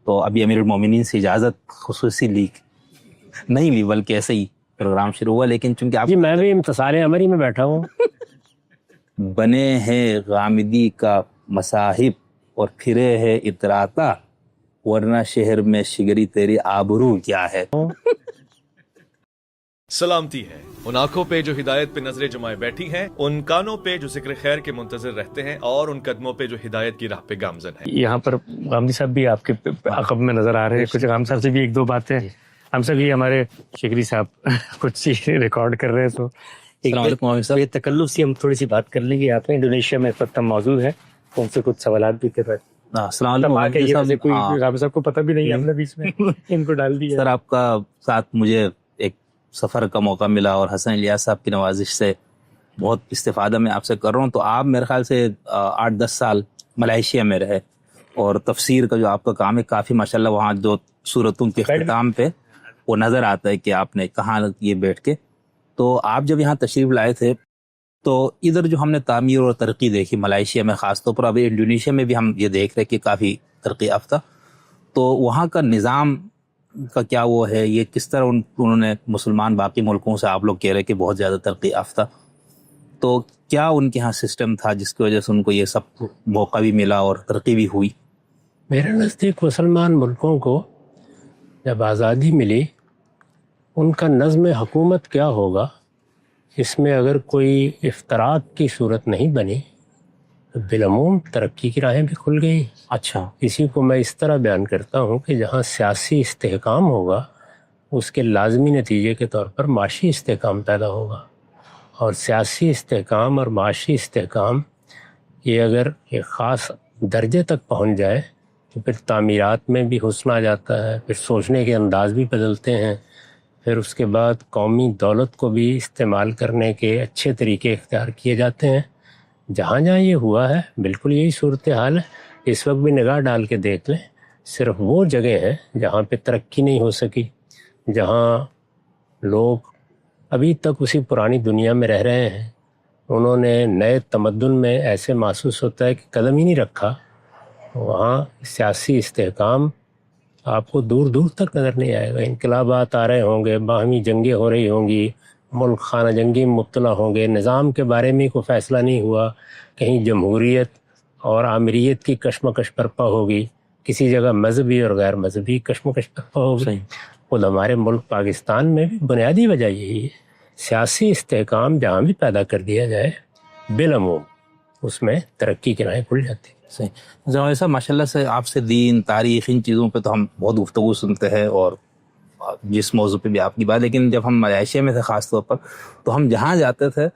تو ابھی امیر المومنین سے اجازت خصوصی نہیں لی، بلکہ ایسے ہی پروگرام شروع ہوا، لیکن چونکہ آپ جی میں بھی امتصال عمری میں بیٹھا ہوں. بنے ہیں غامدی کا مصاحب اور پھرے ہے اتراتا، ورنہ شہر میں شگری تیری آبرو کیا ہے. سلامتی ہے ان آنکھوں پہ جو ہدایت پہ نظریں جمائے بیٹھی ہیں، ان کانوں پہ جو ذکر خیر کے منتظر رہتے ہیں، اور ان قدموں پہ جو ہدایت کی راہ پہ گامزن ہیں. یہاں پر غامدی صاحب بھی آپ کے عقب میں نظر آ رہے ہیں. کچھ غامدی صاحب سے بھی ایک دو باتیں ہم سب یہ ہمارے شگری صاحب کچھ چیزیں ریکارڈ کر رہے ہیں. تو السلام علیکم عامر صاحب. یہ تکلف سے ہم تھوڑی سی بات کر لیں گے. آپ میں انڈونیشیا میں اس وقت ہم موجود ہیں، ان سے کچھ سوالات بھی کر رہے ہیں. السلام علیکم عامر صاحب. کوئی غامدی صاحب کو پتہ بھی نہیں، ہم نے بیچ میں ان کو ڈال دیا. سر آپ کا ساتھ مجھے ایک سفر کا موقع ملا، اور حسن الیاس صاحب کی نوازش سے بہت استفادہ میں آپ سے کر رہا ہوں. تو آپ میرے خیال سے 8-10 سال ملائیشیا میں رہے، اور تفسیر کا جو آپ کا کام ہے کافی ماشاءاللہ وہاں جو صورتوں کے اختتام پہ وہ نظر آتا ہے کہ آپ نے کہاں یہ بیٹھ کے. تو آپ جب یہاں تشریف لائے تھے تو ادھر جو ہم نے تعمیر اور ترقی دیکھی ملائیشیا میں خاص طور پر، ابھی انڈونیشیا میں بھی ہم یہ دیکھ رہے کہ کافی ترقی یافتہ، تو وہاں کا نظام کا کیا وہ ہے، یہ کس طرح انہوں نے مسلمان باقی ملکوں سے، آپ لوگ کہہ رہے کہ بہت زیادہ ترقی یافتہ، تو کیا ان کے ہاں سسٹم تھا جس کی وجہ سے ان کو یہ سب موقع بھی ملا اور ترقی بھی ہوئی؟ میرے نزدیک مسلمان ملکوں کو جب آزادی ملی، ان کا نظم حکومت کیا ہوگا اس میں اگر کوئی افطراک کی صورت نہیں بنی تو بالعموم ترقی کی راہیں بھی کھل گئی. اچھا. اسی کو میں اس طرح بیان کرتا ہوں کہ جہاں سیاسی استحکام ہوگا اس کے لازمی نتیجے کے طور پر معاشی استحکام پیدا ہوگا، اور سیاسی استحکام اور معاشی استحکام یہ اگر ایک خاص درجے تک پہنچ جائے تو پھر تعمیرات میں بھی حسن آ جاتا ہے، پھر سوچنے کے انداز بھی بدلتے ہیں، پھر اس کے بعد قومی دولت کو بھی استعمال کرنے کے اچھے طریقے اختیار کیے جاتے ہیں. جہاں جہاں یہ ہوا ہے بالکل یہی صورتحال ہے. اس وقت بھی نگاہ ڈال کے دیکھ لیں، صرف وہ جگہ ہیں جہاں پہ ترقی نہیں ہو سکی، جہاں لوگ ابھی تک اسی پرانی دنیا میں رہ رہے ہیں. انہوں نے نئے تمدن میں ایسے محسوس ہوتا ہے کہ قدم ہی نہیں رکھا. وہاں سیاسی استحکام آپ کو دور دور تک نظر نہیں آئے گا. انقلابات آ رہے ہوں گے، باہمی جنگیں ہو رہی ہوں گی، ملک خانہ جنگی میں مبتلا ہوں گے، نظام کے بارے میں کوئی فیصلہ نہیں ہوا، کہیں جمہوریت اور آمریت کی کشمکش برپا ہوگی، کسی جگہ مذہبی اور غیر مذہبی کشمکش برپا ہوگی. خود ہمارے ملک پاکستان میں بھی بنیادی وجہ یہی ہے. سیاسی استحکام جہاں بھی پیدا کر دیا جائے بالعموم اس میں ترقی کی راہیں کھل جاتی. صحیح. جناب صاحب ماشاء اللہ سے آپ سے دین، تاریخ، ان چیزوں پہ تو ہم بہت گفتگو سنتے ہیں، اور جس موضوع پہ بھی آپ کی بات، لیکن جب ہم ملائیشیا میں تھے خاص طور پر تو ہم جہاں جاتے تھے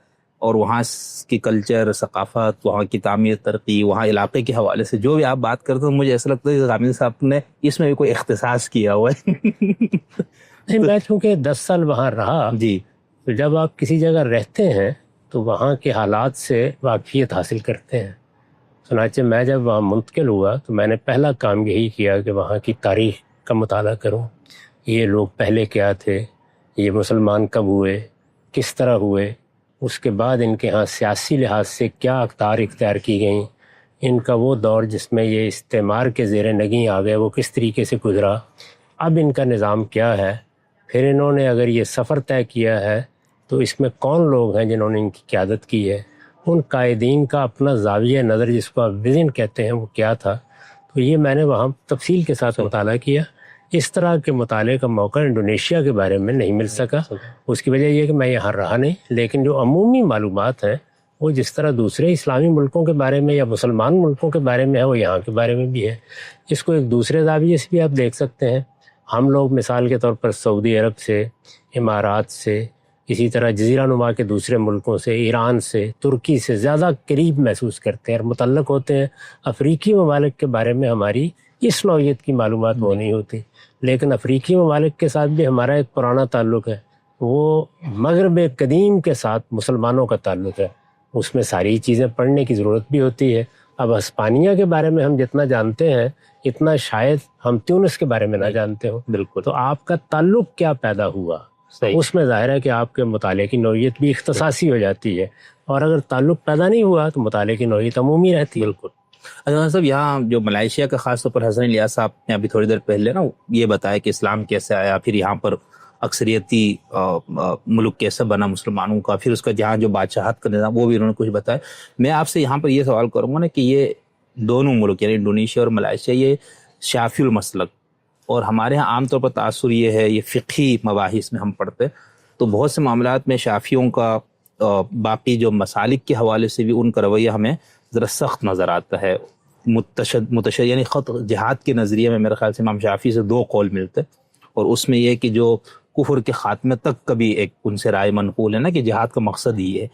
اور وہاں کی کلچر، ثقافت، وہاں کی تعمیر، ترقی، وہاں علاقے کے حوالے سے جو بھی آپ بات کرتے ہیں، مجھے ایسا لگتا ہے کہ غامدی صاحب نے اس میں بھی کوئی اختصاص کیا ہوا ہے. نہیں، میں چونکہ 10 سال وہاں رہا جی. تو جب آپ کسی جگہ رہتے ہیں تو وہاں کے حالات سے واقفیت حاصل کرتے ہیں. چنانچہ میں جب وہاں منتقل ہوا تو میں نے پہلا کام یہی کیا کہ وہاں کی تاریخ کا مطالعہ کروں. یہ لوگ پہلے کیا تھے، یہ مسلمان کب ہوئے، کس طرح ہوئے، اس کے بعد ان کے ہاں سیاسی لحاظ سے کیا اقدار اختیار کی گئیں، ان کا وہ دور جس میں یہ استعمار کے زیر نگیں آ گئے وہ کس طریقے سے گزرا، اب ان کا نظام کیا ہے. پھر انہوں نے اگر یہ سفر طے کیا ہے تو اس میں کون لوگ ہیں جنہوں نے ان کی قیادت کی ہے، ان قائدین کا اپنا زاویہ نظر جس کو آپ ویژن کہتے ہیں وہ کیا تھا. تو یہ میں نے وہاں تفصیل کے ساتھ مطالعہ کیا. اس طرح کے مطالعے کا موقع انڈونیشیا کے بارے میں نہیں مل سکا. اس کی وجہ یہ کہ میں یہاں رہا نہیں، لیکن جو عمومی معلومات ہیں وہ جس طرح دوسرے اسلامی ملکوں کے بارے میں یا مسلمان ملکوں کے بارے میں ہے وہ یہاں کے بارے میں بھی ہے. اس کو ایک دوسرے زاویے سے بھی آپ دیکھ سکتے ہیں. ہم لوگ مثال کے طور پر سعودی عرب سے، امارات سے، اسی طرح جزیرہ نما کے دوسرے ملکوں سے، ایران سے، ترکی سے زیادہ قریب محسوس کرتے ہیں اور متعلق ہوتے ہیں. افریقی ممالک کے بارے میں ہماری اس نوعیت کی معلومات وہ نہیں ہوتی، لیکن افریقی ممالک کے ساتھ بھی ہمارا ایک پرانا تعلق ہے. وہ مغرب قدیم کے ساتھ مسلمانوں کا تعلق ہے، اس میں ساری چیزیں پڑھنے کی ضرورت بھی ہوتی ہے. اب ہسپانیہ کے بارے میں ہم جتنا جانتے ہیں اتنا شاید ہم تیونس کے بارے میں نہ جانتے ہوں. بالکل. تو آپ کا تعلق کیا پیدا ہوا، اس میں ظاہر ہے کہ آپ کے مطالعے کی نوعیت بھی اختصاصی ہو جاتی ہے، اور اگر تعلق پیدا نہیں ہوا تو مطالعے کی نوعیت عمومی رہتی ہے. بالکل. اچھا صاحب، یہاں جو ملائیشیا کا خاص طور پر حسن الیاس صاحب نے ابھی تھوڑی دیر پہلے نا یہ بتایا کہ اسلام کیسے آیا، پھر یہاں پر اکثریتی ملک کیسے بنا مسلمانوں کا، پھر اس کا جہاں جو بادشاہت کا نظام وہ بھی انہوں نے کچھ بتایا. میں آپ سے یہاں پر یہ سوال کروں گا نا کہ یہ دونوں ملک یعنی انڈونیشیا اور ملائیشیا یہ شافعی المسلک، اور ہمارے ہاں عام طور پر تاثر یہ ہے، یہ فقہی مباحث میں ہم پڑھتے تو بہت سے معاملات میں شافعیوں کا باقی جو مسالک کے حوالے سے بھی ان کا رویہ ہمیں ذرا سخت نظر آتا ہے، متشدد یعنی خط جہاد کے نظریے میں میرے خیال سے امام شافعی سے 2 قول ملتے، اور اس میں یہ کہ جو کفر کے خاتمے تک کبھی ایک ان سے رائے منقول ہے نا کہ جہاد کا مقصد ہی ہے.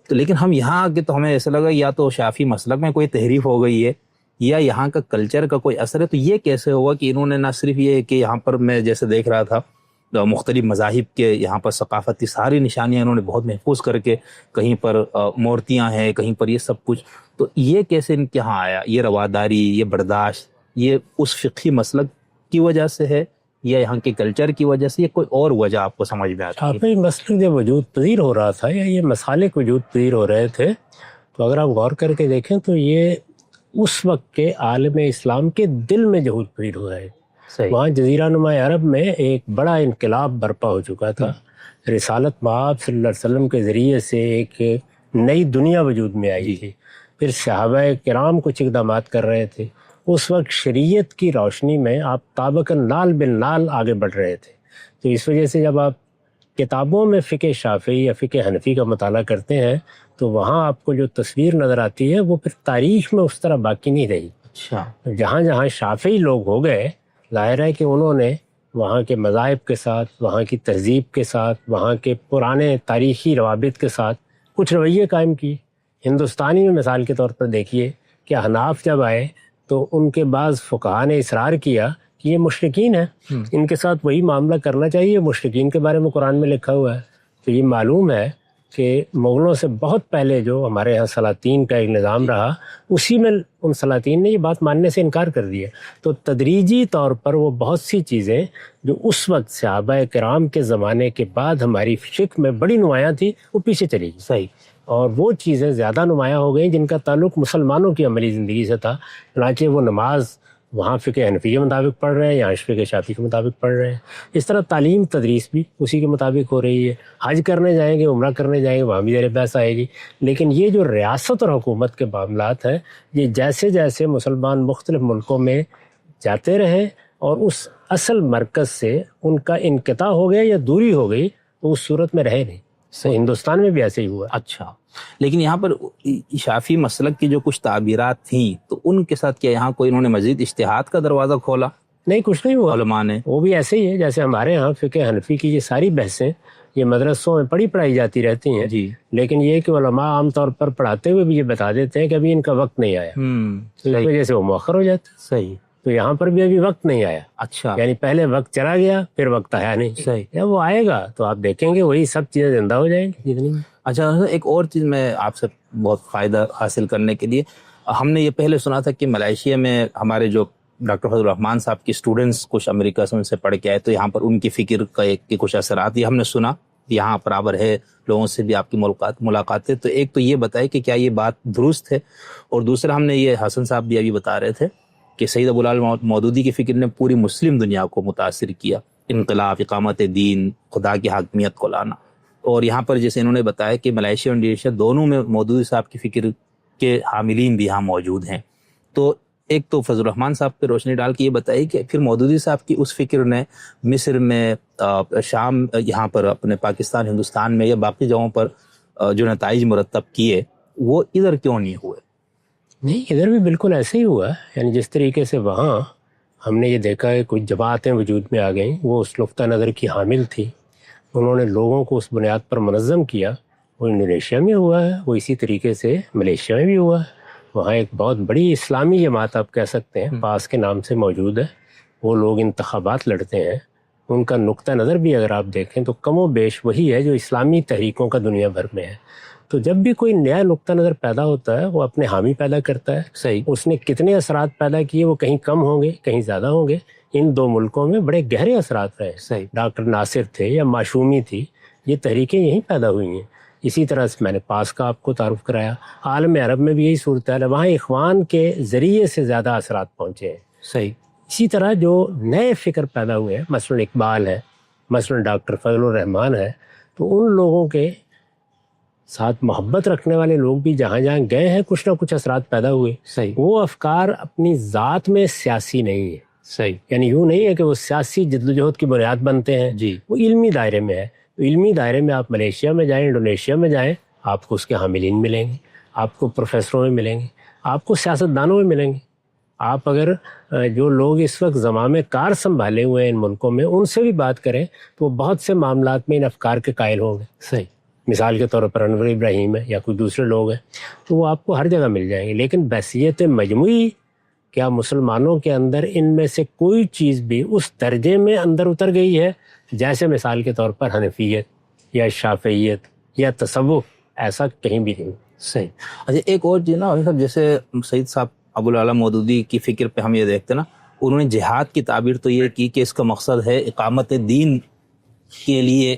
تو لیکن ہم یہاں آگے تو ہمیں ایسا لگا یا تو شافعی مسلک میں کوئی تحریف ہو گئی ہے یا یہاں کا کلچر کا کوئی اثر ہے. تو یہ کیسے ہوا کہ انہوں نے نہ صرف یہ کہ یہاں پر میں جیسے دیکھ رہا تھا مختلف مذاہب کے یہاں پر ثقافتی ساری نشانیاں انہوں نے بہت محفوظ کر کے، کہیں پر مورتیاں ہیں، کہیں پر یہ سب کچھ، تو یہ کیسے ان کے یہاں آیا؟ یہ رواداری، یہ برداشت، یہ اس فقہی مسلک کی وجہ سے ہے یا یہاں کے کلچر کی وجہ سے، یا کوئی اور وجہ آپ کو سمجھ میں آتی ہے؟ شافعی مسلک جب وجود پذیر ہو رہا تھا یا یہ مسالک وجود پذیر ہو رہے تھے تو اگر آپ غور کر کے دیکھیں تو یہ اس وقت کے عالم اسلام کے دل میں ظہور پذیر ہوا ہے. وہاں جزیرہ نما عرب میں ایک بڑا انقلاب برپا ہو چکا تھا. رسالت مآب صلی اللہ علیہ وسلم کے ذریعے سے ایک نئی دنیا وجود میں آئی تھی. پھر صحابہ کرام کچھ اقدامات کر رہے تھے. اس وقت شریعت کی روشنی میں آپ طابقاً نال بالنال آگے بڑھ رہے تھے. تو اس وجہ سے جب آپ کتابوں میں فقہ شافعی یا فقہ حنفی کا مطالعہ کرتے ہیں تو وہاں آپ کو جو تصویر نظر آتی ہے وہ پھر تاریخ میں اس طرح باقی نہیں رہی. اچھا. جہاں جہاں شافعی لوگ ہو گئے، ظاہر ہے کہ انہوں نے وہاں کے مذاہب کے ساتھ، وہاں کی تہذیب کے ساتھ، وہاں کے پرانے تاریخی روابط کے ساتھ کچھ رویے قائم کیے. ہندوستانی میں مثال کے طور پر دیکھیے کہ حناف جب آئے تو ان کے بعض فقہا نے اصرار کیا کہ یہ مشرکین ہیں، ان کے ساتھ وہی معاملہ کرنا چاہیے، مشرکین کے بارے میں قرآن میں لکھا ہوا ہے. تو یہ معلوم ہے کہ مغلوں سے بہت پہلے جو ہمارے ہاں سلاطین کا ایک نظام رہا، اسی میں ان سلاطین نے یہ بات ماننے سے انکار کر دیا. تو تدریجی طور پر وہ بہت سی چیزیں جو اس وقت صحابہ کرام کے زمانے کے بعد ہماری فقہ میں بڑی نمایاں تھی وہ پیچھے چلی گئی. صحیح. اور وہ چیزیں زیادہ نمایاں ہو گئیں جن کا تعلق مسلمانوں کی عملی زندگی سے تھا. چنانچہ وہ نماز وہاں فقہ حنفی کے مطابق پڑھ رہے ہیں، یہاں فقہ شافعی کے مطابق پڑھ رہے ہیں. اس طرح تعلیم تدریس بھی اسی کے مطابق ہو رہی ہے. حج کرنے جائیں گے، عمرہ کرنے جائیں گے، وہاں بھی زیر بحث آئے گی. لیکن یہ جو ریاست اور حکومت کے معاملات ہیں، یہ جیسے جیسے مسلمان مختلف ملکوں میں جاتے رہے اور اس اصل مرکز سے ان کا انقطاع ہو گیا یا دوری ہو گئی، وہ اس صورت میں رہے نہیں. ہندوستان میں بھی ایسے ہی ہوا. اچھا. لیکن یہاں پر شافعی مسلک کی جو کچھ تعبیرات تھیں تو ان کے ساتھ کیا یہاں کوئی انہوں نے مزید اجتہاد کا دروازہ کھولا؟ نہیں، کچھ نہیں ہوا. علماء نے وہ بھی ایسے ہی ہے جیسے ہمارے ہاں فقہ حنفی کی یہ ساری بحثیں یہ مدرسوں میں پڑھائی جاتی رہتی ہیں. جی. لیکن یہ کہ علماء عام طور پر پڑھاتے ہوئے بھی یہ بتا دیتے ہیں کہ ابھی ان کا وقت نہیں آیا، تو اس وجہ سے وہ مؤخر ہو جاتا ہے. صحیح. تو یہاں پر بھی ابھی وقت نہیں آیا. اچھا. یعنی پہلے وقت چلا گیا پھر وقت آیا نہیں. صحیح. جب وہ آئے گا تو آپ دیکھیں گے وہی سب چیزیں زندہ ہو جائیں گی جتنی. اچھا، ایک اور چیز میں آپ سے بہت فائدہ حاصل کرنے کے لیے، ہم نے یہ پہلے سنا تھا کہ ملائیشیا میں ہمارے جو ڈاکٹر فضل الرحمان صاحب کی اسٹوڈنٹس کچھ امریکہ سے ان سے پڑھ کے آئے تو یہاں پر ان کی فکر کا ایک کچھ اثرات یہ ہم نے سنا. یہاں برابر ہے، لوگوں سے بھی آپ کی ملاقاتیں. تو ایک تو یہ بتائے کہ کیا یہ بات درست ہے، اور دوسرا ہم نے یہ حسن صاحب بھی ابھی بتا رہے تھے کہ سید ابو العلا مودودی کی فکر نے پوری مسلم دنیا کو متاثر کیا، انقلاب، اقامت دین، خدا کی حاکمیت کو لانا. اور یہاں پر جیسے انہوں نے بتایا کہ ملائیشیا اور انڈونیشیا دونوں میں مودودی صاحب کی فکر کے حاملین بھی یہاں موجود ہیں. تو ایک تو فضل الرحمان صاحب پہ روشنی ڈال کے یہ بتائی کہ پھر مودودی صاحب کی اس فکر نے مصر میں، شام، یہاں پر اپنے پاکستان، ہندوستان میں یا باقی جگہوں پر جو نتائج مرتب کیے وہ ادھر کیوں نہیں ہوئے؟ نہیں، ادھر بھی بالکل ایسے ہی ہوا. یعنی جس طریقے سے وہاں ہم نے یہ دیکھا ہے کچھ جماعتیں وجود میں آ گئیں، وہ اس نقطہ نظر کی حامل تھی، انہوں نے لوگوں کو اس بنیاد پر منظم کیا. وہ انڈونیشیا میں ہوا ہے، وہ اسی طریقے سے ملیشیا میں بھی ہوا ہے. وہاں ایک بہت بڑی اسلامی جماعت آپ کہہ سکتے ہیں پاس کے نام سے موجود ہے. وہ لوگ انتخابات لڑتے ہیں، ان کا نقطہ نظر بھی اگر آپ دیکھیں تو کم و بیش وہی ہے جو اسلامی تحریکوں کا دنیا بھر میں ہے. تو جب بھی کوئی نیا نقطہ نظر پیدا ہوتا ہے وہ اپنے حامی پیدا کرتا ہے. صحیح. اس نے کتنے اثرات پیدا کیے، وہ کہیں کم ہوں گے کہیں زیادہ ہوں گے. ان دو ملکوں میں بڑے گہرے اثرات رہے. صحیح. ڈاکٹر ناصر تھے یا معشومی تھی، یہ تحریکیں یہیں پیدا ہوئی ہیں. اسی طرح سے میں نے پاس کا آپ کو تعارف کرایا. عالم عرب میں بھی یہی صورتحال ہے, وہاں اخوان کے ذریعے سے زیادہ اثرات پہنچے ہیں. صحیح. اسی طرح جو نئے فکر پیدا ہوئے ہیں, مثلا اقبال ہے, مثلا ڈاکٹر فضل الرحمان ہے, تو ان لوگوں کے ساتھ محبت رکھنے والے لوگ بھی جہاں جہاں گئے ہیں کچھ نہ کچھ اثرات پیدا ہوئے. صحیح. وہ افکار اپنی ذات میں سیاسی نہیں ہے. صحیح. یعنی یوں نہیں ہے کہ وہ سیاسی جدوجہد کی بنیاد بنتے ہیں, جی. وہ علمی دائرے میں ہے. علمی دائرے میں آپ ملیشیا میں جائیں, انڈونیشیا میں جائیں, آپ کو اس کے حاملین ملیں گے, آپ کو پروفیسروں میں ملیں گے, آپ کو سیاستدانوں میں ملیں گے. آپ اگر جو لوگ اس وقت زمام کار سنبھالے ہوئے ہیں ان ملکوں میں, ان سے بھی بات کریں تو وہ بہت سے معاملات میں ان افکار کے قائل ہوں گے. صحیح. مثال کے طور پر انور ابراہیم ہے یا کوئی دوسرے لوگ ہیں, تو وہ آپ کو ہر جگہ مل جائیں گے. لیکن بحثیت مجموعی کیا مسلمانوں کے اندر ان میں سے کوئی چیز بھی اس درجے میں اندر اتر گئی ہے جیسے مثال کے طور پر حنفیت یا شافعیت یا تصوف؟ ایسا کہیں بھی نہیں. صحیح. اچھا ایک اور چیز نا صاحب, جیسے سید صاحب ابو العلا مودودی کی فکر پہ ہم یہ دیکھتے نا, انہوں نے جہاد کی تعبیر تو یہ کی کہ اس کا مقصد ہے اقامت دین کے لیے,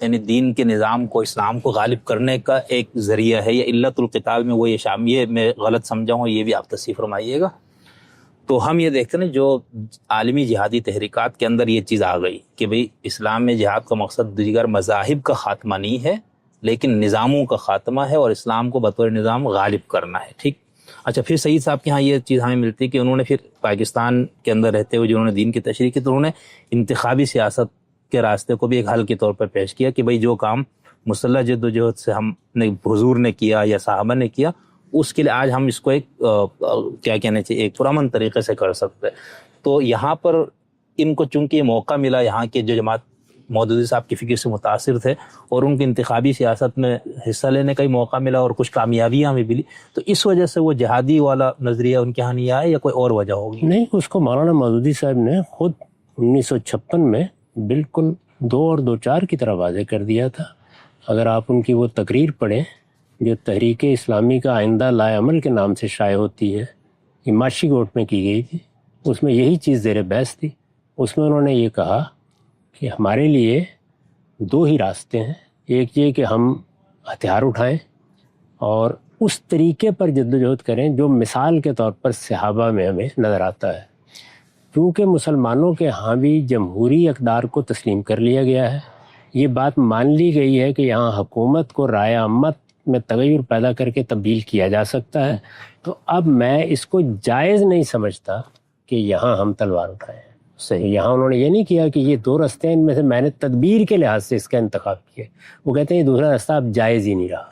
یعنی دین کے نظام کو, اسلام کو غالب کرنے کا ایک ذریعہ ہے. یا علت القتال میں وہ یہ میں غلط سمجھا ہوں, یہ بھی آپ تصحیح فرمائیے گا. تو ہم یہ دیکھتے ہیں جو عالمی جہادی تحریکات کے اندر یہ چیز آ گئی کہ بھئی اسلام میں جہاد کا مقصد دیگر مذاہب کا خاتمہ نہیں ہے لیکن نظاموں کا خاتمہ ہے, اور اسلام کو بطور نظام غالب کرنا ہے. ٹھیک. اچھا پھر سعید صاحب کے ہاں یہ چیز ہمیں ملتی ہے کہ انہوں نے پھر پاکستان کے اندر رہتے ہوئے جنہوں نے دین کی تشریح کی, تو انہوں نے انتخابی سیاست کے راستے کو بھی ایک حل کے طور پر پیش کیا کہ بھئی جو کام مسلح جد و جہد سے ہم نے حضور نے کیا یا صحابہ نے کیا, اس کے لیے آج ہم اس کو ایک کیا کہنا چاہیے ایک پرامن طریقے سے کر سکتے ہیں. تو یہاں پر ان کو چونکہ یہ موقع ملا, یہاں کے جو جماعت مودودی صاحب کی فکر سے متاثر تھے اور ان کی انتخابی سیاست میں حصہ لینے کا ہی موقع ملا اور کچھ کامیابیاں ہمیں ملی, تو اس وجہ سے وہ جہادی والا نظریہ ان کے یہاں نہیں آیا یا کوئی اور وجہ ہوگی؟ نہیں, اس کو مولانا مودودی صاحب نے خود 1956 میں بالکل 2 اور 2 4 کی طرح واضح کر دیا تھا. اگر آپ ان کی وہ تقریر پڑھیں جو تحریک اسلامی کا آئندہ لائے عمل کے نام سے شائع ہوتی ہے, یہ ماشی گوٹ میں کی گئی تھی, اس میں یہی چیز زیر بحث تھی. اس میں انہوں نے یہ کہا کہ ہمارے لیے 2 ہی راستے ہیں, ایک یہ کہ ہم ہتھیار اٹھائیں اور اس طریقے پر جدوجہد کریں جو مثال کے طور پر صحابہ میں ہمیں نظر آتا ہے. کیونکہ مسلمانوں کے ہاں بھی جمہوری اقدار کو تسلیم کر لیا گیا ہے, یہ بات مان لی گئی ہے کہ یہاں حکومت کو رائے عامت میں تغیر پیدا کر کے تبدیل کیا جا سکتا ہے. تو اب میں اس کو جائز نہیں سمجھتا کہ یہاں ہم تلوار اٹھائیں. صحیح. یہاں انہوں نے یہ نہیں کیا کہ یہ 2 راستے ہیں, ان میں سے میں نے تدبیر کے لحاظ سے اس کا انتخاب کیا. وہ کہتے ہیں یہ دوسرا راستہ اب جائز ہی نہیں رہا.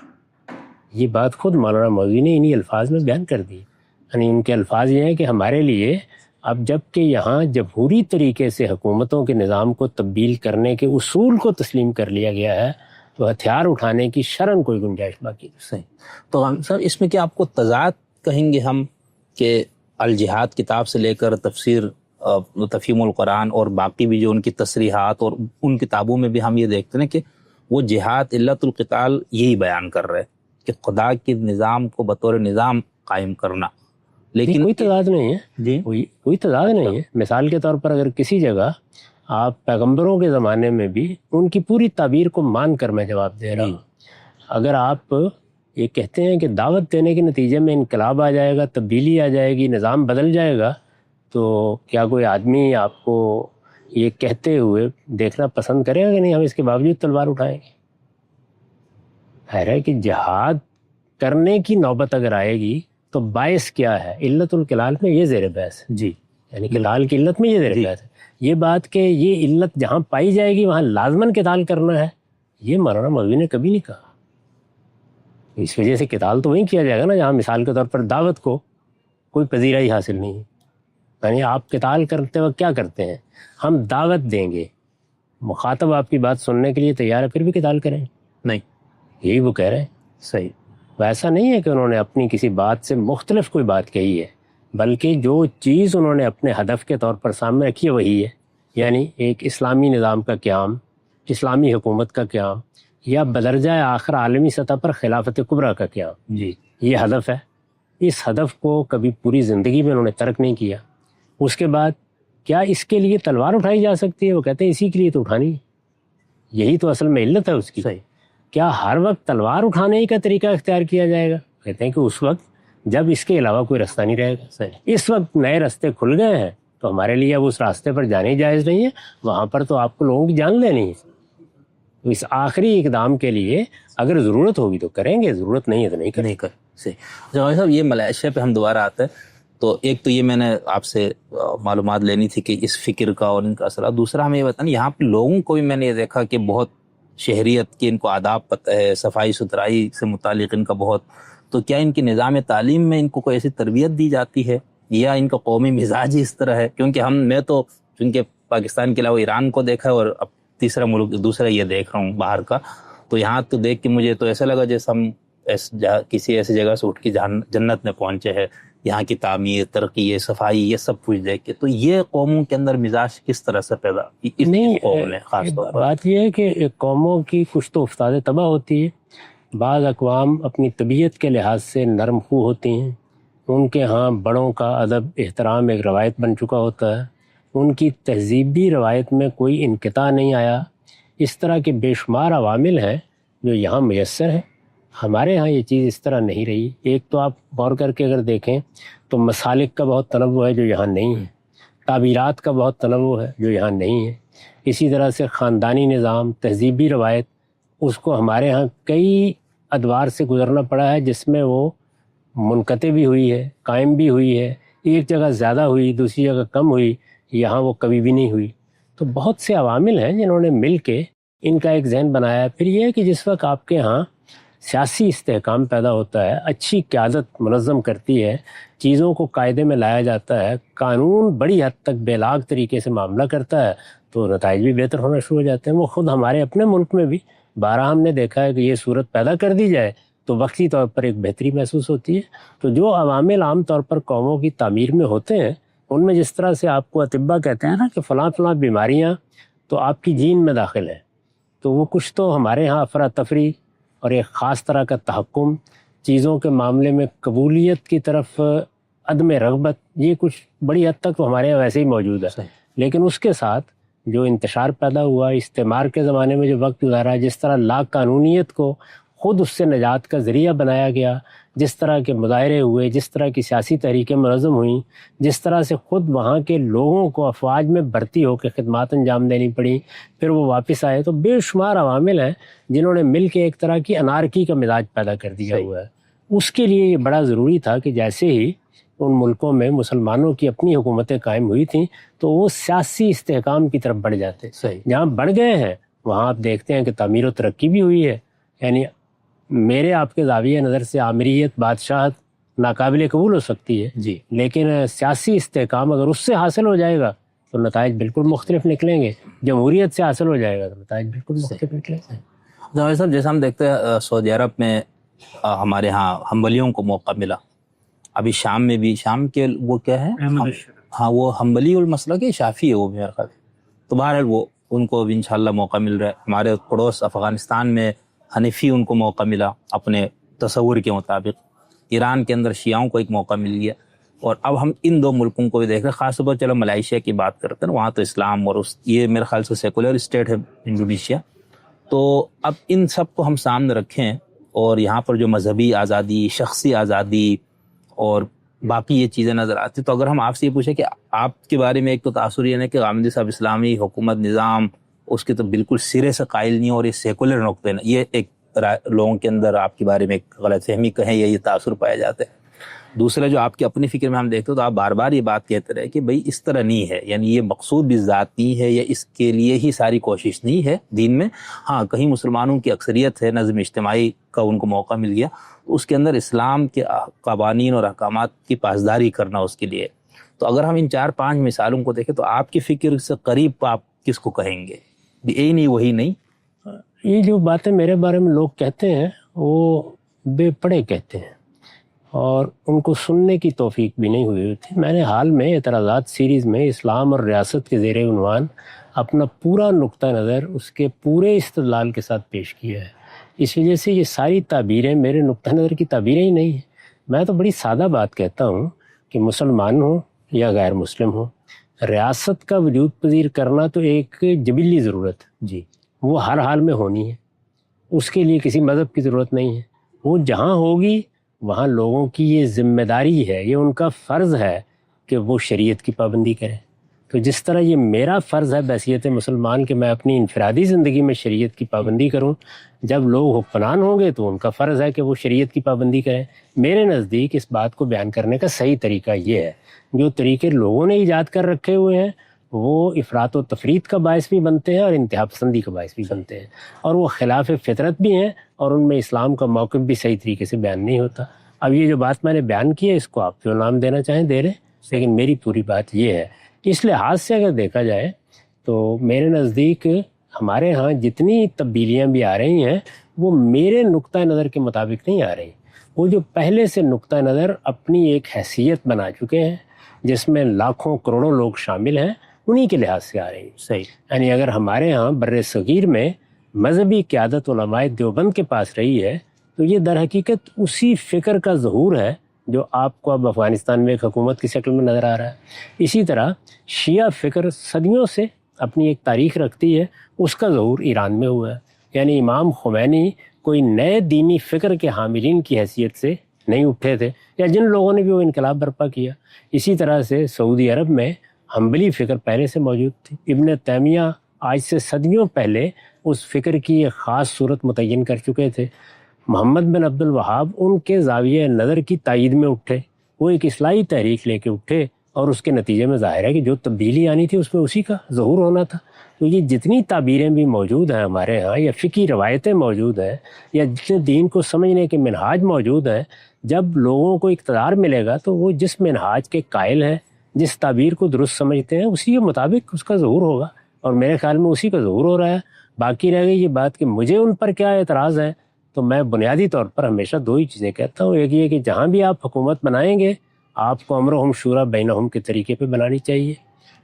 یہ بات خود مولانا مودودی نے انہی الفاظ میں بیان کر دی. یعنی ان کے الفاظ یہ ہیں کہ ہمارے لیے اب جب کہ یہاں جمہوری طریقے سے حکومتوں کے نظام کو تبدیل کرنے کے اصول کو تسلیم کر لیا گیا ہے, تو ہتھیار اٹھانے کی شرعاً کوئی گنجائش باقی نہیں. صحیح. تو سر اس میں کیا آپ کو تضاد کہیں گے ہم کہ الجہاد کتاب سے لے کر تفسیر تفہیم القرآن اور باقی بھی جو ان کی تصریحات اور ان کتابوں میں بھی ہم یہ دیکھتے ہیں کہ وہ جہاد علت القتال یہی بیان کر رہے کہ خدا کے نظام کو بطور نظام قائم کرنا, لیکن کوئی تضاد نہیں ہے. جی کوئی تضاد نہیں ہے. مثال کے طور پر اگر کسی جگہ آپ پیغمبروں کے زمانے میں بھی ان کی پوری تعبیر کو مان کر میں جواب دے رہا ہوں, اگر آپ یہ کہتے ہیں کہ دعوت دینے کے نتیجے میں انقلاب آ جائے گا, تبدیلی آ جائے گی, نظام بدل جائے گا, تو کیا کوئی آدمی آپ کو یہ کہتے ہوئے دیکھنا پسند کرے گا کہ نہیں ہم اس کے باوجود تلوار اٹھائیں گے؟ خیر ہے کہ جہاد کرنے کی نوبت اگر آئے گی تو باعث کیا ہے, علت القلال میں یہ زیر بحث ہے. جی, یعنی قتال کی علت میں یہ زیر بحث ہے. یہ بات کہ یہ علت جہاں پائی جائے گی وہاں لازماً قتال کرنا ہے, یہ مولانا مودودی نے کبھی نہیں کہا. اس وجہ سے قتال تو وہیں کیا جائے گا نا جہاں مثال کے طور پر دعوت کو کوئی پذیرائی حاصل نہیں ہے. یعنی آپ قتال کرتے وقت کیا کرتے ہیں, ہم دعوت دیں گے, مخاطب آپ کی بات سننے کے لیے تیار ہے, پھر بھی قتال کریں نہیں, یہی وہ کہہ رہے ہیں. صحیح. ویسا نہیں ہے کہ انہوں نے اپنی کسی بات سے مختلف کوئی بات کہی ہے, بلکہ جو چیز انہوں نے اپنے ہدف کے طور پر سامنے رکھی ہے وہی ہے. یعنی ایک اسلامی نظام کا قیام, اسلامی حکومت کا قیام, یا بدرجہ آخر عالمی سطح پر خلافت کبریٰ کا قیام. جی, یہ ہدف ہے. اس ہدف کو کبھی پوری زندگی میں انہوں نے ترک نہیں کیا. اس کے بعد کیا اس کے لیے تلوار اٹھائی جا سکتی ہے؟ وہ کہتے ہیں اسی کے لیے تو اٹھانی, یہی تو اصل میں علت ہے اس کی. صحیح. کیا ہر وقت تلوار اٹھانے ہی کا طریقہ اختیار کیا جائے گا؟ کہتے ہیں کہ اس وقت جب اس کے علاوہ کوئی رستہ نہیں رہے گا. اس وقت نئے راستے کھل گئے ہیں تو ہمارے لیے اب اس راستے پر جانے جائز نہیں ہے. وہاں پر تو آپ کو لوگوں کی جان لینی ہے. تو اس آخری اقدام کے لیے اگر ضرورت ہوگی تو کریں گے, ضرورت نہیں ہے تو نہیں کریں. صحیح. جواد صاحب یہ ملائیشیا پہ ہم دوبارہ آتے ہیں تو ایک تو یہ میں نے آپ سے معلومات لینی تھی کہ اس فکر کا اور ان کا اثر. دوسرا ہمیں یہ بتانا یہاں پہ لوگوں کو بھی میں نے یہ دیکھا کہ بہت شہریت کی ان کو آداب پتہ ہے, صفائی ستھرائی سے متعلق ان کا بہت. تو کیا ان کی نظام تعلیم میں ان کو کوئی ایسی تربیت دی جاتی ہے یا ان کا قومی مزاج ہی اس طرح ہے؟ کیونکہ میں تو چونکہ پاکستان کے علاوہ ایران کو دیکھا ہے اور اب تیسرا ملک دوسرا یہ دیکھ رہا ہوں باہر کا, تو یہاں تو دیکھ کے مجھے تو ایسا لگا جیسے ہم کسی ایسی جگہ سے اٹھ کے جنت میں پہنچے ہیں. یہاں کی تعمیر, ترقی, صفائی, یہ سب کچھ دیکھ کے. تو یہ قوموں کے اندر مزاج کس طرح سے پیدا نہیں قوم میں خاص طور پر؟ بات یہ ہے کہ قوموں کی کچھ تو افتاد تباہ ہوتی ہے. بعض اقوام اپنی طبیعت کے لحاظ سے نرم خو ہوتی ہیں. ان کے ہاں بڑوں کا ادب احترام ایک روایت بن چکا ہوتا ہے. ان کی تہذیبی روایت میں کوئی انقطاع نہیں آیا. اس طرح کے بے شمار عوامل ہیں جو یہاں میسر ہیں. ہمارے ہاں یہ چیز اس طرح نہیں رہی. ایک تو آپ غور کر کے اگر دیکھیں تو مسالک کا بہت تنوع ہے جو یہاں نہیں ہے. تعبیرات کا بہت تنوع ہے جو یہاں نہیں ہے. اسی طرح سے خاندانی نظام, تہذیبی روایت, اس کو ہمارے ہاں کئی ادوار سے گزرنا پڑا ہے جس میں وہ منقطع بھی ہوئی ہے, قائم بھی ہوئی ہے. ایک جگہ زیادہ ہوئی, دوسری جگہ کم ہوئی, یہاں وہ کبھی بھی نہیں ہوئی. تو بہت سے عوامل ہیں جنہوں نے مل کے ان کا ایک ذہن بنایا. پھر یہ ہے کہ جس وقت آپ کے ہاں سیاسی استحکام پیدا ہوتا ہے, اچھی قیادت منظم کرتی ہے, چیزوں کو قاعدے میں لایا جاتا ہے, قانون بڑی حد تک بے لاگ طریقے سے معاملہ کرتا ہے, تو نتائج بھی بہتر ہونا شروع ہو جاتے ہیں. وہ خود ہمارے اپنے ملک میں بھی بارہ ہم نے دیکھا ہے کہ یہ صورت پیدا کر دی جائے تو وقتی طور پر ایک بہتری محسوس ہوتی ہے. تو جو عوامل عام طور پر قوموں کی تعمیر میں ہوتے ہیں, ان میں جس طرح سے آپ کو اطباء کہتے ہیں نا کہ فلاں فلاں بیماریاں تو آپ کی جین میں داخل ہیں, تو وہ کچھ تو ہمارے ہاں افراتفری اور ایک خاص طرح کا تحکم, چیزوں کے معاملے میں قبولیت کی طرف عدم رغبت, یہ کچھ بڑی حد تک تو ہمارے یہاں ویسے ہی موجود ہے. لیکن اس کے ساتھ جو انتشار پیدا ہوا, استعمار کے زمانے میں جو وقت گزارا, جس طرح لا قانونیت کو خود اس سے نجات کا ذریعہ بنایا گیا, جس طرح کے مظاہرے ہوئے, جس طرح کی سیاسی تحریکیں منظم ہوئیں, جس طرح سے خود وہاں کے لوگوں کو افواج میں بھرتی ہو کے خدمات انجام دینی پڑی, پھر وہ واپس آئے, تو بے شمار عوامل ہیں جنہوں نے مل کے ایک طرح کی انارکی کا مزاج پیدا کر دیا ہوا ہے. اس کے لیے یہ بڑا ضروری تھا کہ جیسے ہی ان ملکوں میں مسلمانوں کی اپنی حکومتیں قائم ہوئی تھیں تو وہ سیاسی استحکام کی طرف بڑھ جاتے. جہاں بڑھ گئے ہیں وہاں آپ دیکھتے ہیں کہ تعمیر و ترقی بھی ہوئی ہے. یعنی میرے آپ کے زاویہ نظر سے آمریت, بادشاہت ناقابل قبول ہو سکتی ہے جی, لیکن سیاسی استحکام اگر اس سے حاصل ہو جائے گا تو نتائج بالکل مختلف نکلیں گے. جمہوریت سے حاصل ہو جائے گا تو نتائج بالکل مختلف نکلیں گے. جاوید صاحب جیسا ہم دیکھتے ہیں سعودی عرب میں ہمارے ہاں حنبلیوں کو موقع ملا, ابھی شام میں بھی, شام کے وہ کیا ہے ہاں وہ حنبلی المسلک ہے, شافعی ہے وہ میرا خیال. تو بہرحال وہ ان کو بھی انشاءاللہ موقع مل رہا ہے. ہمارے پڑوس افغانستان میں حنفی ان کو موقع ملا اپنے تصور کے مطابق. ایران کے اندر شیعوں کو ایک موقع مل گیا. اور اب ہم ان دو ملکوں کو بھی دیکھ رہے ہیں, خاص طور پر چلو ملائیشیا کی بات کرتے ہیں, وہاں تو اسلام اور یہ میرے خیال سے سیکولر اسٹیٹ ہے انڈونیشیا. تو اب ان سب کو ہم سامنے رکھیں اور یہاں پر جو مذہبی آزادی, شخصی آزادی اور باقی یہ چیزیں نظر آتی, تو اگر ہم آپ سے یہ پوچھیں کہ آپ کے بارے میں, ایک تو تاثر یہ ہے کہ غامدی صاحب اسلامی حکومت نظام اس کے تو بالکل سرے سے قائل نہیں, اور یہ سیکولر نقطے نا, یہ ایک لوگوں کے اندر آپ کے بارے میں ایک غلط فہمی کہیں یا یہ تاثر پایا جاتا ہے. دوسرا جو آپ کی اپنی فکر میں ہم دیکھتے ہو تو آپ بار بار یہ بات کہتے رہے کہ بھئی اس طرح نہیں ہے, یعنی یہ مقصود بھی ذات نہیں ہے یا اس کے لیے ہی ساری کوشش نہیں ہے دین میں. ہاں کہیں مسلمانوں کی اکثریت ہے, نظم اجتماعی کا ان کو موقع مل گیا, اس کے اندر اسلام کے قوانین اور احکامات کی پاسداری کرنا اس کے لیے. تو اگر ہم ان 4-5 مثالوں کو دیکھیں تو آپ کی فکر سے قریب آپ کس کو کہیں گے؟ یہی نہیں وہی نہیں. یہ جو باتیں میرے بارے میں لوگ کہتے ہیں وہ بے پڑے کہتے ہیں اور ان کو سننے کی توفیق بھی نہیں ہوئی ہوتی. میں نے حال میں اعتراضات سیریز میں اسلام اور ریاست کے زیر عنوان اپنا پورا نقطہ نظر اس کے پورے استدلال کے ساتھ پیش کیا ہے. اس وجہ سے یہ ساری تعبیریں میرے نقطہ نظر کی تعبیریں ہی نہیں ہیں. میں تو بڑی سادہ بات کہتا ہوں کہ مسلمان ہوں یا غیر مسلم ہوں, ریاست کا وجود پذیر کرنا تو ایک جبلی ضرورت جی, وہ ہر حال میں ہونی ہے. اس کے لیے کسی مذہب کی ضرورت نہیں ہے. وہ جہاں ہوگی وہاں لوگوں کی یہ ذمہ داری ہے, یہ ان کا فرض ہے کہ وہ شریعت کی پابندی کریں. تو جس طرح یہ میرا فرض ہے بحیثیت مسلمان کہ میں اپنی انفرادی زندگی میں شریعت کی پابندی کروں, جب لوگ حکمران ہوں گے تو ان کا فرض ہے کہ وہ شریعت کی پابندی کریں. میرے نزدیک اس بات کو بیان کرنے کا صحیح طریقہ یہ ہے, جو طریقے لوگوں نے ایجاد کر رکھے ہوئے ہیں وہ افراط و تفریط کا باعث بھی بنتے ہیں اور انتہا پسندی کا باعث بھی بنتے ہیں, اور وہ خلاف فطرت بھی ہیں, اور ان میں اسلام کا موقف بھی صحیح طریقے سے بیان نہیں ہوتا. اب یہ جو بات میں نے بیان کی ہے اس کو آپ جو نام دینا چاہیں دے رہے, لیکن میری پوری بات یہ ہے. اس لحاظ سے اگر دیکھا جائے تو میرے نزدیک ہمارے ہاں جتنی تبدیلیاں بھی آ رہی ہیں وہ میرے نقطہ نظر کے مطابق نہیں آ رہی. وہ جو پہلے سے نقطہ نظر اپنی ایک حیثیت بنا چکے ہیں جس میں لاکھوں کروڑوں لوگ شامل ہیں, انہی کے لحاظ سے آ رہی ہیں. صحیح. یعنی اگر ہمارے ہاں بر صغیر میں مذہبی قیادت علماء دیوبند کے پاس رہی ہے تو یہ در حقیقت اسی فکر کا ظہور ہے جو آپ کو اب افغانستان میں ایک حکومت کی شکل میں نظر آ رہا ہے. اسی طرح شیعہ فکر صدیوں سے اپنی ایک تاریخ رکھتی ہے, اس کا ظہور ایران میں ہوا ہے. یعنی امام خمینی کوئی نئے دینی فکر کے حاملین کی حیثیت سے نہیں اٹھے تھے, یا جن لوگوں نے بھی وہ انقلاب برپا کیا. اسی طرح سے سعودی عرب میں حنبلی فکر پہلے سے موجود تھی. ابن تیمیہ آج سے صدیوں پہلے اس فکر کی ایک خاص صورت متعین کر چکے تھے. محمد بن عبد الوہاب ان کے زاویہ نظر کی تائید میں اٹھے, وہ ایک اصلاحی تحریک لے کے اٹھے, اور اس کے نتیجے میں ظاہر ہے کہ جو تبدیلی آنی تھی اس میں اسی کا ظہور ہونا تھا. تو یہ جتنی تعبیریں بھی موجود ہیں ہمارے ہاں, یا فقہی روایتیں موجود ہیں, یا جتنے دین کو سمجھنے کے منہاج موجود ہیں, جب لوگوں کو اقتدار ملے گا تو وہ جس منہاج کے قائل ہیں, جس تعبیر کو درست سمجھتے ہیں, اسی کے مطابق اس کا ظہور ہوگا, اور میرے خیال میں اسی کا ظہور ہو رہا ہے. باقی رہ گئی یہ بات کہ مجھے ان پر کیا اعتراض ہے, تو میں بنیادی طور پر ہمیشہ دو ہی چیزیں کہتا ہوں. ایک یہ کہ جہاں بھی آپ حکومت بنائیں گے آپ کو امرہم شورا بینہم کے طریقے پہ بنانی چاہیے.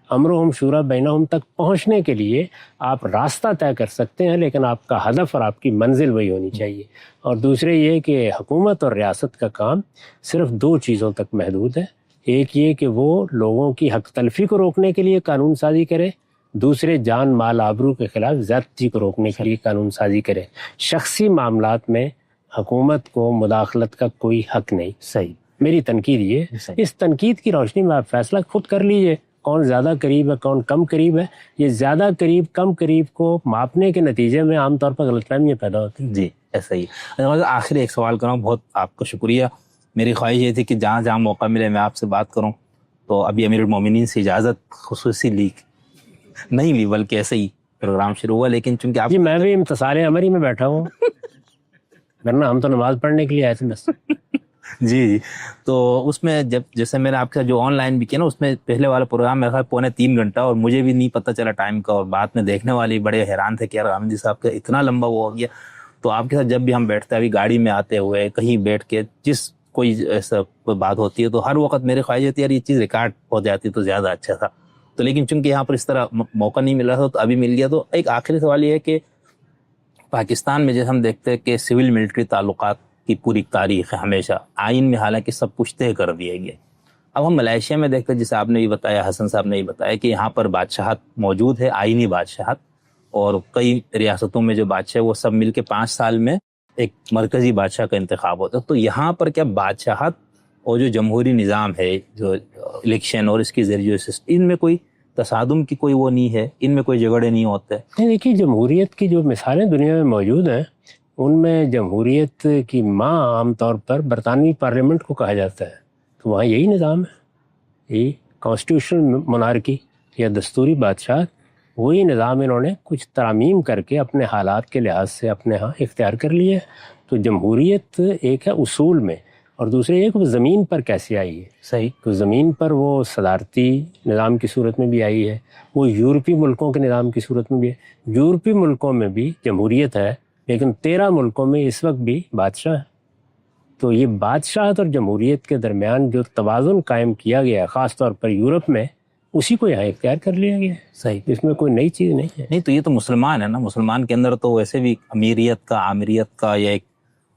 امرہم شورا بینہم تک پہنچنے کے لیے آپ راستہ طے کر سکتے ہیں, لیکن آپ کا ہدف اور آپ کی منزل وہی ہونی چاہیے. اور دوسرے یہ کہ حکومت اور ریاست کا کام صرف دو چیزوں تک محدود ہے. ایک یہ کہ وہ لوگوں کی حق تلفی کو روکنے کے لیے قانون سازی کرے, دوسرے جان مال آبرو کے خلاف زیادتی کو روکنے کے لیے قانون سازی کرے. شخصی معاملات میں حکومت کو مداخلت کا کوئی حق نہیں. صحیح. میری تنقید یہ, اس تنقید کی روشنی میں آپ فیصلہ خود کر لیجئے کون زیادہ قریب ہے کون کم قریب ہے. یہ زیادہ قریب کم قریب کو ماپنے کے نتیجے میں عام طور پر غلط فہمیاں پیدا ہوتی ہیں. جی ایسا ہی. آخری ایک سوال کروں, بہت آپ کا شکریہ. میری خواہش یہ تھی کہ جہاں جہاں موقع ملے میں آپ سے بات کروں, تو ابھی امیر المومنین سے اجازت خصوصی نہیں لی, بلکہ ایسے ہی پروگرام شروع ہوا. لیکن چونکہ آپ جی میں بھی امتصال عمری میں بیٹھا ہوں, ورنہ ہم تو نماز پڑھنے کے لیے آئے تھے بس. جی تو اس میں جب جیسے میں نے آپ کا جو آن لائن بھی کیا نا, اس میں پہلے والا پروگرام میرا 2.25 گھنٹہ, اور مجھے بھی نہیں پتہ چلا ٹائم کا, اور بعد میں دیکھنے والے بڑے حیران تھے کہ یار غامدی صاحب کا اتنا لمبا وہ ہو گیا. تو آپ کے ساتھ جب بھی ہم بیٹھتے ہیں, ابھی گاڑی میں آتے ہوئے کہیں بیٹھ کے, جس کوئی ایسا بات ہوتی ہے تو ہر وقت میرے خواہش ہوتی ہے یار یہ چیز ریکارڈ ہو جاتی تو زیادہ اچھا تھا. تو لیکن چونکہ یہاں پر اس طرح موقع نہیں مل رہا تھا تو ابھی مل گیا. تو ایک آخری سوال یہ ہے کہ پاکستان میں جیسے ہم دیکھتے ہیں کہ سول ملٹری تعلقات کی پوری تاریخ ہے ہمیشہ, آئین میں حالانکہ سب کچھ طے کر دیے گئے. اب ہم ملائیشیا میں دیکھتے ہیں, جسے آپ نے بھی بتایا, حسن صاحب نے بھی بتایا کہ یہاں پر بادشاہت موجود ہے, آئینی بادشاہت, اور کئی ریاستوں میں جو بادشاہ وہ سب مل کے 5 سال میں ایک مرکزی بادشاہ کا انتخاب ہوتا ہے. تو یہاں پر کیا بادشاہت اور جو جمہوری نظام ہے, جو الیکشن اور اس کی ذریعے ان میں کوئی تصادم کی کوئی وہ نہیں ہے, ان میں کوئی جھگڑے نہیں ہوتے؟ دیکھیے جمہوریت کی جو مثالیں دنیا میں موجود ہیں ان میں جمہوریت کی ماں عام طور پر برطانوی پارلیمنٹ کو کہا جاتا ہے. تو وہاں یہی نظام ہے, یہی کانسٹیٹیوشنل مونارکی یا دستوری بادشاہت, وہی نظام انہوں نے کچھ ترامیم کر کے اپنے حالات کے لحاظ سے اپنے ہاں اختیار کر لیے. تو جمہوریت ایک ہے اصول میں, اور دوسرے یہ کہ وہ زمین پر کیسے آئی ہے. صحیح. تو زمین پر وہ صدارتی نظام کی صورت میں بھی آئی ہے, وہ یورپی ملکوں کے نظام کی صورت میں بھی ہے. یورپی ملکوں میں بھی جمہوریت ہے, لیکن 13 ملکوں میں اس وقت بھی بادشاہ ہے. تو یہ بادشاہت اور جمہوریت کے درمیان جو توازن قائم کیا گیا ہے خاص طور پر یورپ میں, اسی کو یہاں اختیار کر لیا گیا ہے. صحیح. اس میں کوئی نئی چیز نہیں ہے. نہیں تو یہ تو مسلمان ہے نا, مسلمان کے اندر تو ویسے بھی امیریت کا, عامریت کا, یا ایک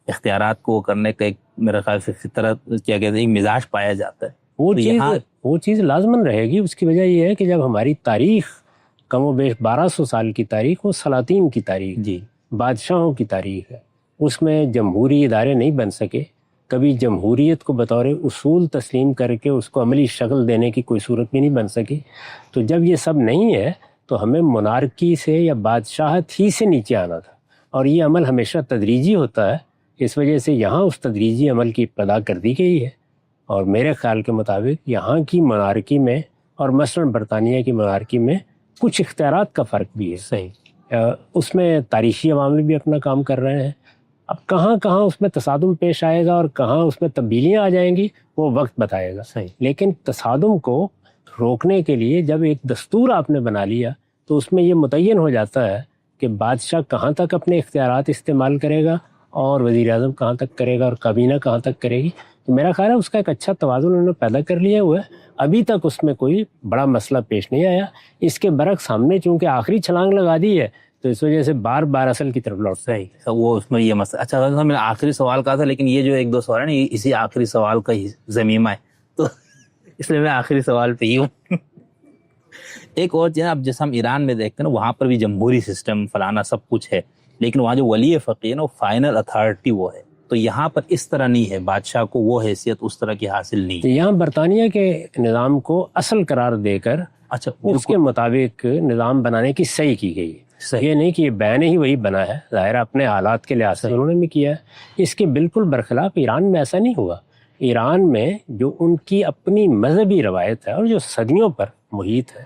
اختیارات کو کرنے کا ایک میرے خیال سے طرح کیا کہتے ہیں ایک مزاج پایا جاتا ہے. وہ چیز لازماً رہے گی. اس کی وجہ یہ ہے کہ جب ہماری تاریخ کم و بیش 1200 سال کی تاریخ, وہ سلاطین کی تاریخ, جی, بادشاہوں کی تاریخ ہے، اس میں جمہوری ادارے نہیں بن سکے، کبھی جمہوریت کو بطور اصول تسلیم کر کے اس کو عملی شکل دینے کی کوئی صورت بھی نہیں بن سکی۔ تو جب یہ سب نہیں ہے تو ہمیں monarchy سے یا بادشاہت ہی سے نیچے آنا تھا، اور یہ عمل ہمیشہ تدریجی ہوتا ہے، اس وجہ سے یہاں اس تدریجی عمل کی ابتدا کر دی گئی ہے۔ اور میرے خیال کے مطابق یہاں کی monarchy میں اور مثلاً برطانیہ کی monarchy میں کچھ اختیارات کا فرق بھی ہے۔ صحیح، اس میں تاریخی عوامل بھی اپنا کام کر رہے ہیں۔ اب کہاں کہاں اس میں تصادم پیش آئے گا اور کہاں اس میں تبدیلیاں آ جائیں گی وہ وقت بتائے گا۔ صحیح، لیکن تصادم کو روکنے کے لیے جب ایک دستور آپ نے بنا لیا تو اس میں یہ متعین ہو جاتا ہے کہ بادشاہ کہاں تک اپنے اختیارات استعمال کرے گا اور وزیر اعظم کہاں تک کرے گا اور کابینہ کہاں تک کرے گی۔ تو میرا خیال ہے اس کا ایک اچھا توازن انہوں نے پیدا کر لیا ہوا ہے۔ ابھی تک اس میں کوئی بڑا مسئلہ پیش نہیں آیا۔ اس کے برعکس ہم نے چونکہ آخری چھلانگ لگا دی ہے تو اس وجہ سے بار بار اصل کی طرف لوٹتا ہے۔ صحیح، وہ اس میں یہ مسئلہ، اچھا میں آخری سوال کا تھا، لیکن یہ جو ایک دو سوال ہے نا، یہ اسی آخری سوال کا ہی ضمیمہ ہے، تو اس لیے میں آخری سوال پہ ہی ہوں۔ ایک اور چیز، اب جیسے ہم ایران میں دیکھتے ہیں نا، وہاں پر بھی جمہوری سسٹم فلانا سب کچھ ہے، لیکن وہاں جو ولی فقیہ ہے نا، وہ فائنل اتھارٹی وہ ہے، تو یہاں پر اس طرح نہیں ہے، بادشاہ کو وہ حیثیت اس طرح کی حاصل نہیں ہے۔ یہاں برطانیہ کے نظام کو اصل قرار دے کر اچھا، اس کے مطابق نظام بنانے کی صحیح کی گئی ہے۔ یہ نہیں کہ یہ بین ہی وہی بنا ہے، ظاہر اپنے حالات کے لحاظ سے انہوں نے بھی کیا ہے۔ اس کے بالکل برخلاف ایران میں ایسا نہیں ہوا۔ ایران میں جو ان کی اپنی مذہبی روایت ہے اور جو صدیوں پر محیط ہے،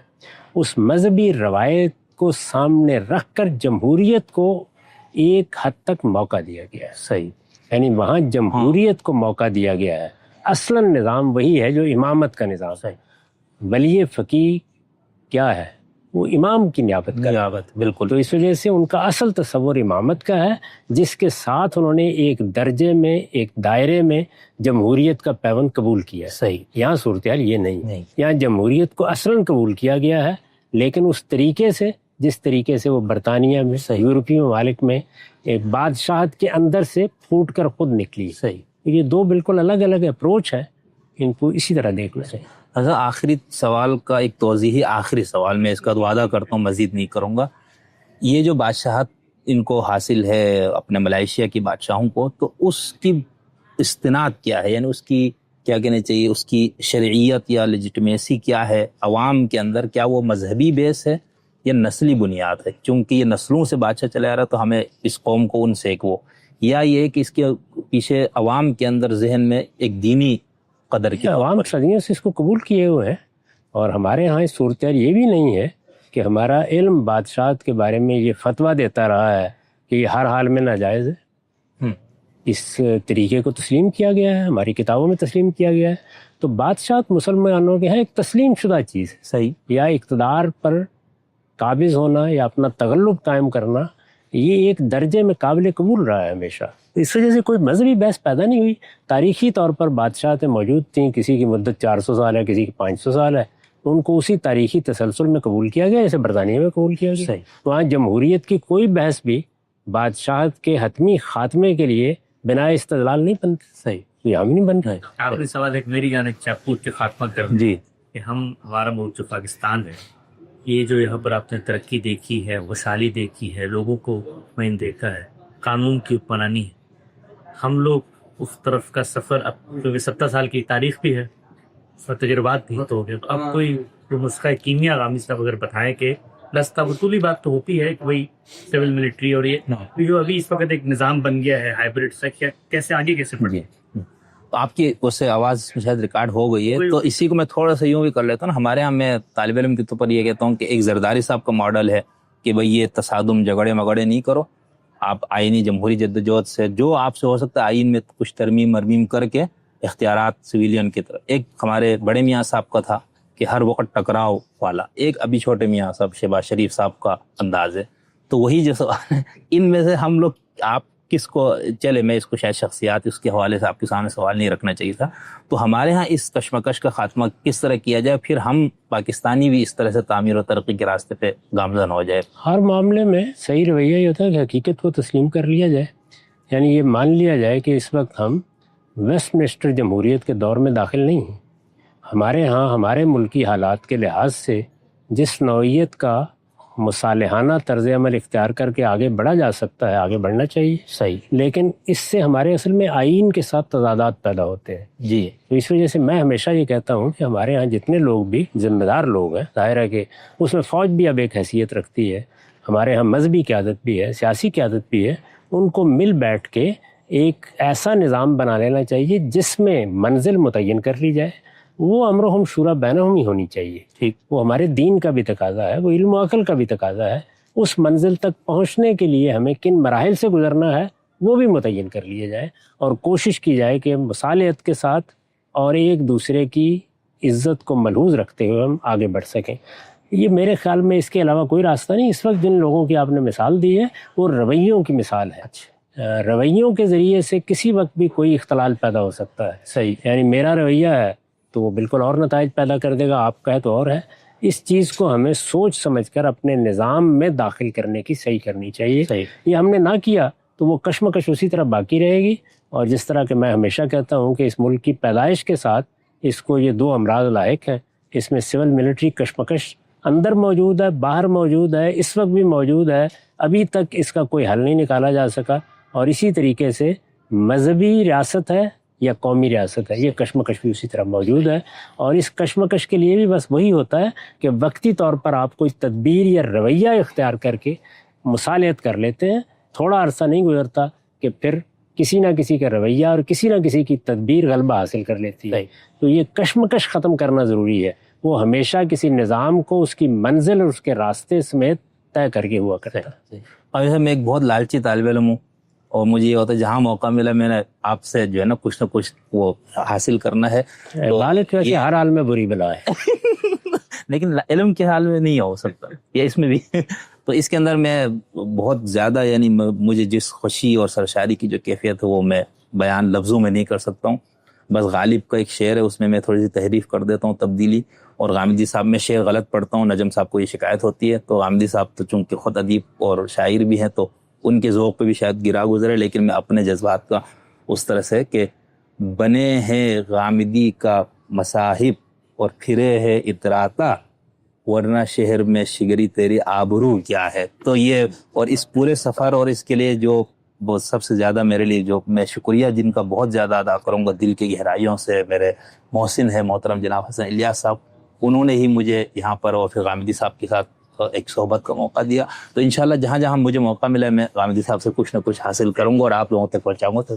اس مذہبی روایت کو سامنے رکھ کر جمہوریت کو ایک حد تک موقع دیا گیا ہے۔ صحیح، یعنی وہاں جمہوریت کو موقع دیا گیا ہے۔ اصلاً نظام وہی ہے جو امامت کا نظام ہے۔ ولی فقیہ کیا ہے؟ وہ امام کی نیابت کا ہے۔ بالکل۔ تو اس وجہ سے ان کا اصل تصور امامت کا ہے، جس کے ساتھ انہوں نے ایک درجے میں، ایک دائرے میں جمہوریت کا پیوند قبول کیا ہے۔ صحیح، یہاں صورتحال یہ نہیں، یہاں جمہوریت کو اصلاً قبول کیا گیا ہے، لیکن اس طریقے سے جس طریقے سے وہ برطانیہ میں، یورپی ممالک میں ایک بادشاہت کے اندر سے پھوٹ کر خود نکلی۔ صحیح، یہ دو بالکل الگ الگ اپروچ ہے، ان کو اسی طرح دیکھنا چاہیے۔ اچھا، آخری سوال کا ایک توضیحی آخری سوال، میں اس کا وعدہ کرتا ہوں مزید نہیں کروں گا۔ یہ جو بادشاہت ان کو حاصل ہے اپنے ملائیشیا کی بادشاہوں کو، تو اس کی استناد کیا ہے؟ یعنی اس کی کیا کہنا چاہیے، اس کی شرعیت یا لیجٹمیسی کیا ہے عوام کے اندر؟ کیا وہ مذہبی بیس ہے یا نسلی بنیاد ہے؟ چونکہ یہ نسلوں سے بادشاہ چلا آ رہا، تو ہمیں اس قوم کو ان سے ایک وہ، یا یہ کہ اس کے پیچھے عوام کے اندر ذہن میں ایک دینی قدر کی عوام صدیوں سے اس کو قبول کیے ہوئے ہیں، اور ہمارے ہاں اس صورتحال یہ بھی نہیں ہے کہ ہمارا علم بادشاہت کے بارے میں یہ فتویٰ دیتا رہا ہے کہ یہ ہر حال میں ناجائز ہے۔ اس طریقے کو تسلیم کیا گیا ہے، ہماری کتابوں میں تسلیم کیا گیا ہے۔ تو بادشاہت مسلمانوں کے ہاں ایک تسلیم شدہ چیز ہے۔ صحیح، یا اقتدار پر قابض ہونا یا اپنا تغلب قائم کرنا، یہ ایک درجے میں قابل قبول رہا ہے ہمیشہ۔ اس وجہ سے کوئی مذہبی بحث پیدا نہیں ہوئی۔ تاریخی طور پر بادشاہتیں موجود تھیں، کسی کی مدت 400 سال ہے، کسی کی 500 سال ہے، ان کو اسی تاریخی تسلسل میں قبول کیا گیا جیسے برطانیہ میں قبول کیا گیا۔ تو وہاں جمہوریت کی کوئی بحث بھی بادشاہت کے حتمی خاتمے کے لیے بنا استدلال نہیں بنتی۔ صحیح، یہاں بھی نہیں بن رہا۔ آخری سوال ایک میری جانب سے آپ پوچھ کے خاتمہ کر دیں جی، کہ ہمارا ملک جو پاکستان ہے، یہ جو یہاں پر آپ نے ترقی دیکھی ہے، خوشحالی دیکھی ہے، لوگوں کو مطمئن دیکھا ہے، قانون کی حکمرانی ہے، ہم لوگ اس طرف کا سفر، اب کیونکہ 70 سال کی تاریخ بھی ہے اور تجربات بھی تو ہو گئے، تو اب کوئی نسخہ کیمیا غامی صاحب اگر بتائیں کہ لستا بطولی بات تو ہوتی ہے کہ وہی سول ملٹری اور یہ جو ابھی اس وقت ایک نظام بن گیا ہے ہائبرڈ سا، کیسے آگے کیسے بڑھے؟ تو آپ کی اس سے آواز شاید ریکارڈ ہو گئی ہے، تو اسی کو میں تھوڑا سا یوں بھی کر لیتا ہوں نا۔ ہمارے یہاں میں طالب علم کے طور پر یہ کہتا ہوں کہ ایک زرداری صاحب کا ماڈل ہے کہ بھئی یہ تصادم جھگڑے مگڑے نہیں کرو، آپ آئینی جمہوری جدوجہد سے جو آپ سے ہو سکتا ہے آئین میں کچھ ترمیم مرمیم کر کے اختیارات سویلین کی طرف۔ ایک ہمارے بڑے میاں صاحب کا تھا کہ ہر وقت ٹکراؤ والا، ایک ابھی چھوٹے میاں صاحب شہباز شریف صاحب کا انداز ہے۔ تو وہی جو سوال ہے، ان میں سے ہم لوگ آپ کس کو، چلے میں اس کو شاید شخصیات اس کے حوالے سے آپ کے سامنے سوال نہیں رکھنا چاہیے تھا، تو ہمارے ہاں اس کشمکش کا خاتمہ کس طرح کیا جائے، پھر ہم پاکستانی بھی اس طرح سے تعمیر و ترقی کے راستے پہ گامزن ہو جائے؟ ہر معاملے میں صحیح رویہ یہ ہوتا ہے کہ حقیقت کو تسلیم کر لیا جائے، یعنی یہ مان لیا جائے کہ اس وقت ہم ویسٹ منسٹر جمہوریت کے دور میں داخل نہیں ہیں۔ ہمارے ہاں ہمارے ملکی حالات کے لحاظ سے جس نوعیت کا مصالحانہ طرز عمل اختیار کر کے آگے بڑھا جا سکتا ہے، آگے بڑھنا چاہیے، صحیح لیکن اس سے ہمارے اصل میں آئین کے ساتھ تضادات پیدا ہوتے ہیں. جی تو اس وجہ سے میں ہمیشہ یہ کہتا ہوں کہ ہمارے ہاں جتنے لوگ بھی ذمہ دار لوگ ہیں، ظاہر ہے کہ اس میں فوج بھی اب ایک حیثیت رکھتی ہے، ہمارے ہاں مذہبی قیادت بھی ہے، سیاسی قیادت بھی ہے، ان کو مل بیٹھ کے ایک ایسا نظام بنا لینا چاہیے جس میں منزل متعین کر لی جائے. وہ امرہم شورا بینہم ہی ہونی چاہیے. ٹھیک. وہ ہمارے دین کا بھی تقاضا ہے، وہ علم و عقل کا بھی تقاضا ہے. اس منزل تک پہنچنے کے لیے ہمیں کن مراحل سے گزرنا ہے وہ بھی متعین کر لیے جائے، اور کوشش کی جائے کہ مصالحت کے ساتھ اور ایک دوسرے کی عزت کو ملحوظ رکھتے ہوئے ہم آگے بڑھ سکیں. یہ میرے خیال میں اس کے علاوہ کوئی راستہ نہیں. اس وقت جن لوگوں کی آپ نے مثال دی ہے وہ رویوں کی مثال ہے. رویوں کے ذریعے سے کسی وقت بھی کوئی اختلال پیدا ہو سکتا ہے. صحیح. یعنی میرا رویہ ہے تو وہ بالکل اور نتائج پیدا کر دے گا، آپ کا ہے تو اور ہے. اس چیز کو ہمیں سوچ سمجھ کر اپنے نظام میں داخل کرنے کی صحیح کرنی چاہیے. صحیح. یہ ہم نے نہ کیا تو وہ کشمکش اسی طرح باقی رہے گی. اور جس طرح کہ میں ہمیشہ کہتا ہوں کہ اس ملک کی پیدائش کے ساتھ اس کو یہ دو امراض لاحق ہیں. اس میں سول ملٹری کشمکش اندر موجود ہے، باہر موجود ہے، اس وقت بھی موجود ہے. ابھی تک اس کا کوئی حل نہیں نکالا جا سکا. اور اسی طریقے سے مذہبی ریاست ہے یا قومی ریاست ہے، یہ کشمکش بھی اسی طرح موجود ہے. اور اس کشمکش کے لیے بھی بس وہی ہوتا ہے کہ وقتی طور پر آپ کوئی تدبیر یا رویہ اختیار کر کے مصالحت کر لیتے ہیں. تھوڑا عرصہ نہیں گزرتا کہ پھر کسی نہ کسی کا رویہ اور کسی نہ کسی کی تدبیر غلبہ حاصل کر لیتی ہے. تو یہ کشمکش ختم کرنا ضروری ہے. وہ ہمیشہ کسی نظام کو اس کی منزل اور اس کے راستے سمیت طے کر کے ہوا کرتا ہے. اور ویسے میں ایک بہت لالچی طالب علم ہوں، اور مجھے یہ ہوتا ہے جہاں موقع ملا میں نے آپ سے جو ہے نا کچھ نہ کچھ وہ حاصل کرنا ہے. لالچ ویسے ہر حال میں بری بلا ہے لیکن علم کے حال میں نہیں ہو سکتا، یا اس میں بھی. تو اس کے اندر میں بہت زیادہ یعنی مجھے جس خوشی اور سرشاری کی جو کیفیت ہے وہ میں بیان لفظوں میں نہیں کر سکتا ہوں. بس غالب کا ایک شعر ہے، اس میں ثوڑی سی تحریف کر دیتا ہوں، تبدیلی. اور غامدی صاحب میں شعر غلط پڑھتا ہوں، نجم صاحب کو یہ شکایت ہوتی ہے. تو غامدی صاحب تو چونکہ خود ادیب اور شاعر بھی ہیں تو ان کے ذوق پہ بھی شاید گرا گزرے، لیکن میں اپنے جذبات کا اس طرح سے کہ بنے ہیں غامدی کا مصاحب اور پھرے ہے اتراتا، ورنہ شہر میں شگری تیری آبرو کیا ہے. تو یہ اور اس پورے سفر اور اس کے لیے جو وہ سب سے زیادہ میرے لیے جو میں شکریہ جن کا بہت زیادہ ادا کروں گا دل کی گہرائیوں سے، میرے محسن ہے محترم جناب حسن الیاس صاحب. انہوں نے ہی مجھے یہاں پر اور پھر غامدی صاحب کے ساتھ ایک صحبت کا موقع دیا. تو انشاءاللہ جہاں جہاں مجھے موقع ملا میں غامدی صاحب سے کچھ نہ کچھ حاصل کروں گا اور آپ لوگوں تک پہنچاؤں گا. تو